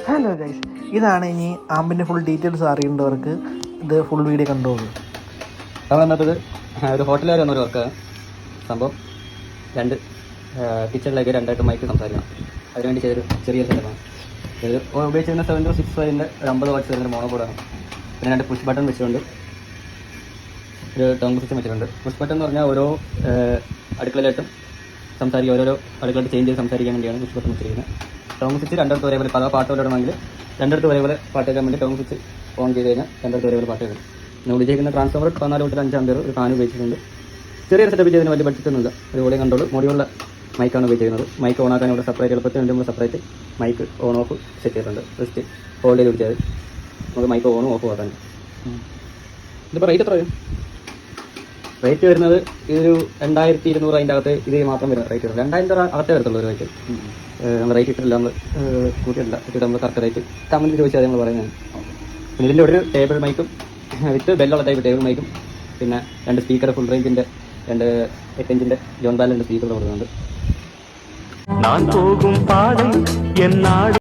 Hello guys, ഇതാണ് ഇനി ആമ്പിൻ്റെ full details അറിയേണ്ടവർക്ക് ഇത് ഫുൾ വീഡിയോ കണ്ടോളൂ. അത് വന്നിട്ടത് ഒരു ഹോട്ടലുകാർ വന്നൊരു വർക്കാണ് സംഭവം. രണ്ട് കിച്ചണിലേക്ക് രണ്ടായിട്ട് മൈക്ക് സംസാരിക്കണം. അതിനുവേണ്ടി ചെറിയൊരു സെറ്റപ്പാണ്. ഇത് ഉപയോഗിച്ചിരുന്ന 765-ൻ്റെ ഒരു 50 വാട്ട്സ് വരുന്നൊരു മോണോബോർഡാണ്. പിന്നെ രണ്ട് പുഷ് ബട്ടൺ വെച്ചുകൊണ്ട് ഒരു ടോങ് സിസ്റ്റം വെച്ചിട്ടുണ്ട്. പുഷ് ബട്ടൺ എന്ന് പറഞ്ഞാൽ ഓരോ അടുക്കളയിലായിട്ടും സംസാരിക്കുക, ഓരോരോ അടുക്കളയിട്ട് ചേഞ്ച് ചെയ്ത് സംസാരിക്കാൻ വേണ്ടിയാണ് പുഷ് ബട്ടൺ വെച്ചിരിക്കുന്നത്. ടോങ് സ്വിച്ച് രണ്ടിടത്ത് ഒരേപോലെ പാട്ട് വരണമെങ്കിൽ രണ്ടിടത്ത് ഒരേപോലെ പാട്ട് കേൾക്കാൻ വേണ്ടി ടോങ് സ്വിച്ച് ഓൺ ചെയ്ത് കഴിഞ്ഞാൽ രണ്ടിടത്ത് ഒരേപോലെ പാട്ട് കേൾക്കും. പിന്നെ ഉപയോഗിക്കുന്ന ട്രാൻസ്ഫോമർ 14 വോൾട്ട് 5 ആമ്പിയർ ഒരു ഫാൻ ഉപയോഗിച്ചിട്ടുണ്ട്. ചെറിയൊരു സെറ്റപ്പ് ചെയ്തതിന് വലിയ ബഡ്ജറ്റൊന്നുമില്ല. ഒരു വോളിയം കൺട്രോൾ മോഡിയുള്ള മൈക്കാണ് ഉപയോഗിക്കുന്നത്. മൈക്ക് ഓൺ ആക്കാൻ ഇവിടെ സെപ്പറേറ്റ് എളുപ്പത്തിൽ നമ്മൾ separate mic on off set ചെയ്തിട്ടുണ്ട്. ജസ്റ്റ് ഹോൾഡ് ചെയ്ത് പിടിച്ചാൽ നമുക്ക് മൈക്ക് ഓണും ഓഫും ആക്കാൻ. ഇതിപ്പോൾ റേറ്റ് എത്ര വരും? റേറ്റ് വരുന്നത് ഇതൊരു 2200. അതിൻ്റെ അകത്ത് ഇത് മാത്രം വരുന്നത് റേറ്റ് വരും. 2000 അകത്തേ വരത്തുള്ളൂ ഒരു റേറ്റ്. നമ്മൾ റേറ്റ് ഇട്ടില്ല, നമ്മൾ കൂട്ടിയിട്ടില്ല. ഇട്ടിട്ട് നമ്മൾ കറക്റ്റ് റേറ്റ് കമൻറ്റ് ചോദിച്ചാൽ നമ്മൾ പറയുന്നത്. പിന്നെ ഇതിൻ്റെ ഒരു ടേബിൾ മൈക്കും വിത്ത് ബെല്ലുള്ള ടൈപ്പ് ടേബിൾ മൈക്കും പിന്നെ രണ്ട് സ്പീക്കർ ഫുൾ റേഞ്ചിൻ്റെ 8 ഇഞ്ചിൻ്റെ ജോൺ ബാലൻ്റെ സ്പീക്കർ കൊടുക്കുന്നുണ്ട്.